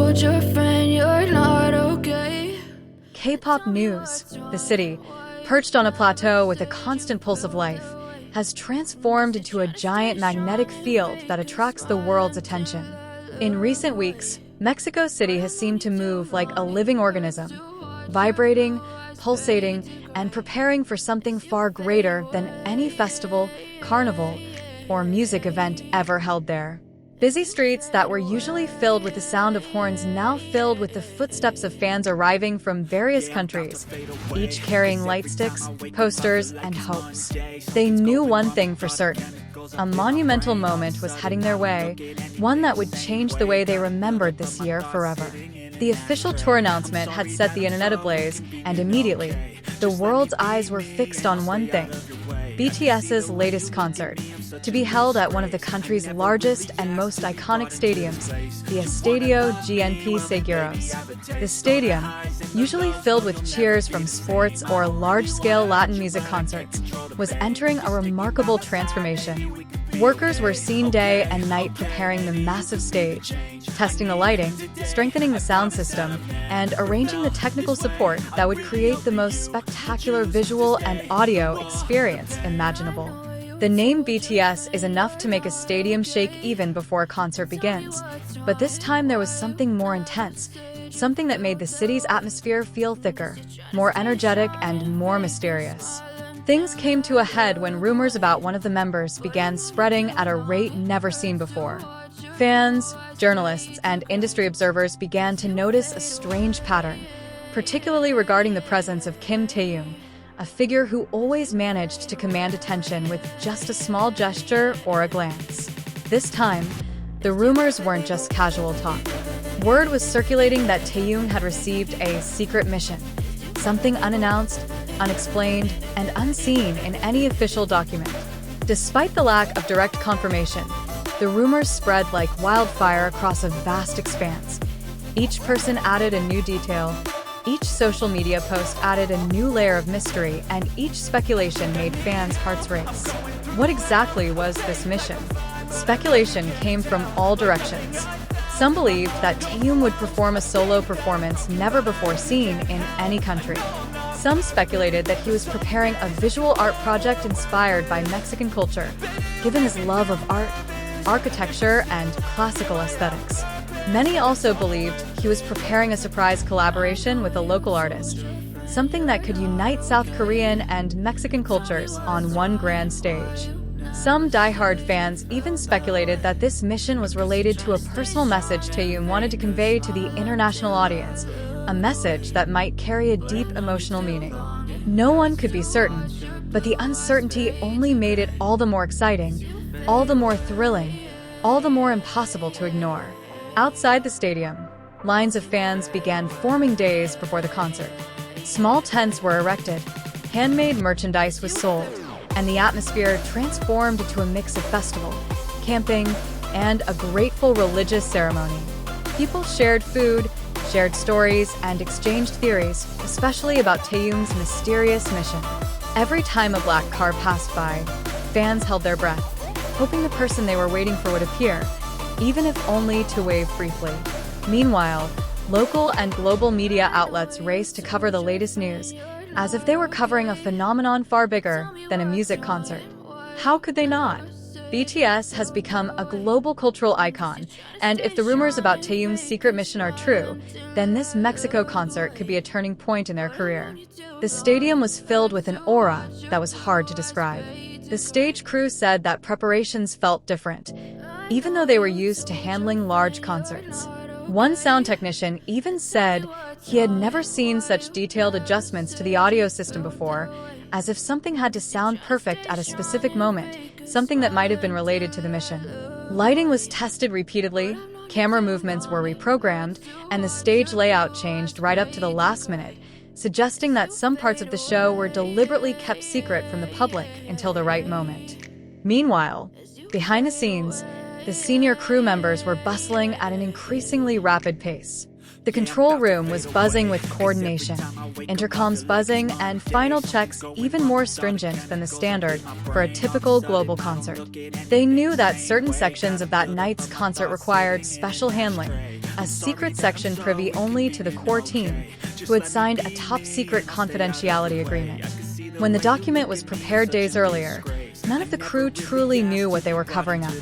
told your friend you're not okay. K-pop news, the city, perched on a plateau with a constant pulse of life, has transformed into a giant magnetic field that attracts the world's attention. In recent weeks, Mexico City has seemed to move like a living organism, vibrating, pulsating, and preparing for something far greater than any festival, carnival, or music event ever held there. Busy streets that were usually filled with the sound of horns now filled with the footsteps of fans arriving from various countries, each carrying light sticks, posters, and hopes. They knew one thing for certain. A monumental moment was heading their way, one that would change the way they remembered this year forever. The official tour announcement had set the internet ablaze, and immediately, the world's eyes were fixed on one thing: BTS's latest concert, to be held at one of the country's largest and most iconic stadiums, the Estadio GNP Seguros. The stadium, usually filled with cheers from sports or large-scale Latin music concerts, was entering a remarkable transformation. Workers were seen day and night preparing the massive stage, testing the lighting, strengthening the sound system, and arranging the technical support that would create the most spectacular visual and audio experience imaginable. The name BTS is enough to make a stadium shake even before a concert begins. But this time there was something more intense, something that made the city's atmosphere feel thicker, more energetic, and more mysterious. Things came to a head when rumors about one of the members began spreading at a rate never seen before. Fans, journalists, and industry observers began to notice a strange pattern, particularly regarding the presence of Kim Taehyung, a figure who always managed to command attention with just a small gesture or a glance. This time, the rumors weren't just casual talk. Word was circulating that Taehyung had received a secret mission, something unannounced, unexplained, and unseen in any official document. Despite the lack of direct confirmation, the rumors spread like wildfire across a vast expanse. Each person added a new detail, each social media post added a new layer of mystery, and each speculation made fans' hearts race. What exactly was this mission? Speculation came from all directions. Some believed that Taehyung would perform a solo performance never before seen in any country. Some speculated that he was preparing a visual art project inspired by Mexican culture, given his love of art, architecture, and classical aesthetics. Many also believed he was preparing a surprise collaboration with a local artist, something that could unite South Korean and Mexican cultures on one grand stage. Some die-hard fans even speculated that this mission was related to a personal message Taehyung wanted to convey to the international audience, a message that might carry a deep emotional meaning. No one could be certain, but the uncertainty only made it all the more exciting, all the more thrilling, all the more impossible to ignore. Outside the stadium, lines of fans began forming days before the concert. Small tents were erected, handmade merchandise was sold, and the atmosphere transformed into a mix of festival, camping, and a grateful religious ceremony. People shared food, shared stories, and exchanged theories, especially about Taehyung's mysterious mission. Every time a black car passed by, fans held their breath, hoping the person they were waiting for would appear, even if only to wave briefly. Meanwhile, local and global media outlets raced to cover the latest news, as if they were covering a phenomenon far bigger than a music concert. How could they not? BTS has become a global cultural icon, and if the rumors about Taehyung's secret mission are true, then this Mexico concert could be a turning point in their career. The stadium was filled with an aura that was hard to describe. The stage crew said that preparations felt different, even though they were used to handling large concerts. One sound technician even said he had never seen such detailed adjustments to the audio system before, as if something had to sound perfect at a specific moment, something that might have been related to the mission. Lighting was tested repeatedly, camera movements were reprogrammed, and the stage layout changed right up to the last minute, suggesting that some parts of the show were deliberately kept secret from the public until the right moment. Meanwhile, behind the scenes, the senior crew members were bustling at an increasingly rapid pace. The control room was buzzing with coordination, intercoms buzzing, and final checks even more stringent than the standard for a typical global concert. They knew that certain sections of that night's concert required special handling, a secret section privy only to the core team, who had signed a top-secret confidentiality agreement. When the document was prepared days earlier, none of the crew truly knew what they were covering up.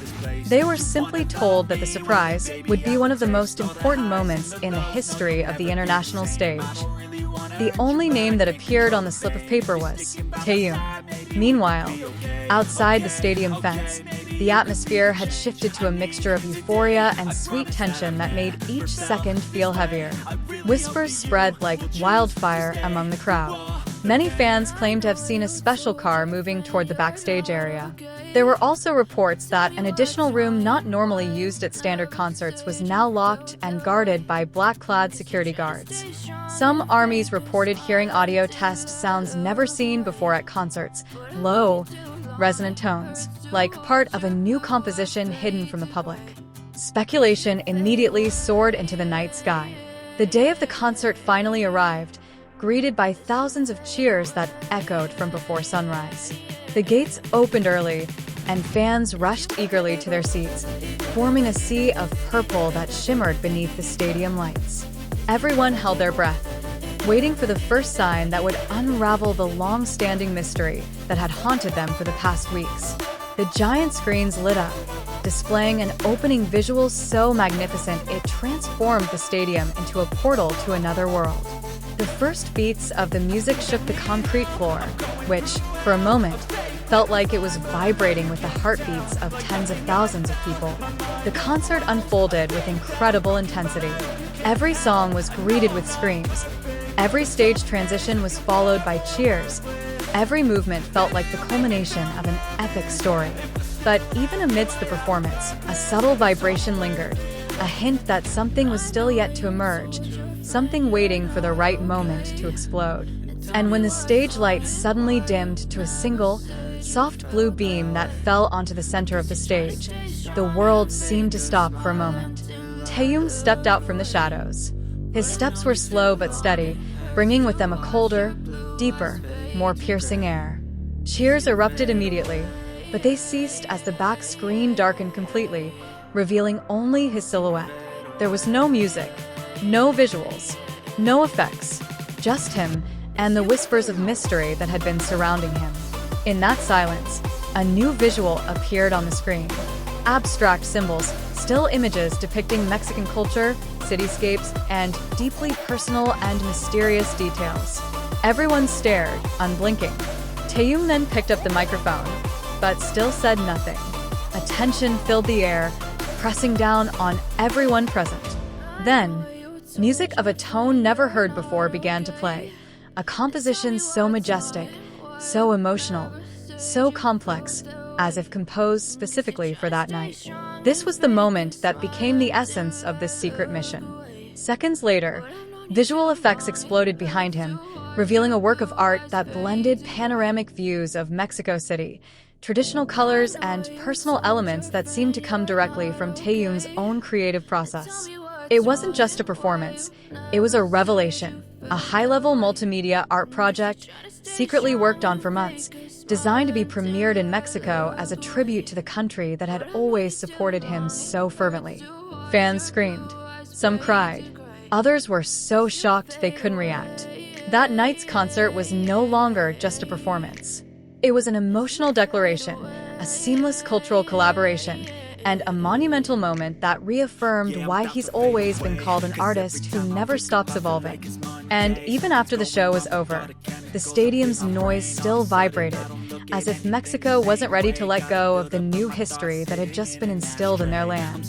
They were simply told that the surprise would be one of the most important moments in the history of the international stage. The only name that appeared on the slip of paper was Taehyung. Meanwhile, outside the stadium fence, the atmosphere had shifted to a mixture of euphoria and sweet tension that made each second feel heavier. Whispers spread like wildfire among the crowd. Many fans claimed to have seen a special car moving toward the backstage area. There were also reports that an additional room not normally used at standard concerts was now locked and guarded by black-clad security guards. Some armies reported hearing audio test sounds never seen before at concerts, low, resonant tones, like part of a new composition hidden from the public. Speculation immediately soared into the night sky. The day of the concert finally arrived, greeted by thousands of cheers that echoed from before sunrise. The gates opened early, and fans rushed eagerly to their seats, forming a sea of purple that shimmered beneath the stadium lights. Everyone held their breath, waiting for the first sign that would unravel the long-standing mystery that had haunted them for the past weeks. The giant screens lit up, displaying an opening visual so magnificent it transformed the stadium into a portal to another world. The first beats of the music shook the concrete floor, which, for a moment, felt like it was vibrating with the heartbeats of tens of thousands of people. The concert unfolded with incredible intensity. Every song was greeted with screams. Every stage transition was followed by cheers. Every movement felt like the culmination of an epic story. But even amidst the performance, a subtle vibration lingered, a hint that something was still yet to emerge, something waiting for the right moment to explode. And when the stage lights suddenly dimmed to a single, soft blue beam that fell onto the center of the stage, the world seemed to stop for a moment. Taehyung stepped out from the shadows. His steps were slow but steady, bringing with them a colder, deeper, more piercing air. Cheers erupted immediately, but they ceased as the back screen darkened completely, revealing only his silhouette. There was no music, no visuals, no effects, just him and the whispers of mystery that had been surrounding him. In that silence, a new visual appeared on the screen. Abstract symbols, still images depicting Mexican culture, cityscapes, and deeply personal and mysterious details. Everyone stared, unblinking. Taehyung then picked up the microphone, but still said nothing. A tension filled the air, pressing down on everyone present. Then, music of a tone never heard before began to play, a composition so majestic, so emotional, so complex, as if composed specifically for that night. This was the moment that became the essence of this secret mission. Seconds later, visual effects exploded behind him, revealing a work of art that blended panoramic views of Mexico City, traditional colors, and personal elements that seemed to come directly from Taehyung's own creative process. It wasn't just a performance, it was a revelation, a high-level multimedia art project secretly worked on for months, designed to be premiered in Mexico as a tribute to the country that had always supported him so fervently. Fans screamed. Some cried. Others were so shocked they couldn't react. That night's concert was no longer just a performance. It was an emotional declaration, a seamless cultural collaboration, and a monumental moment that reaffirmed why he's always been called an artist who never stops evolving. And even after the show was over, the stadium's noise still vibrated, as if Mexico wasn't ready to let go of the new history that had just been instilled in their land.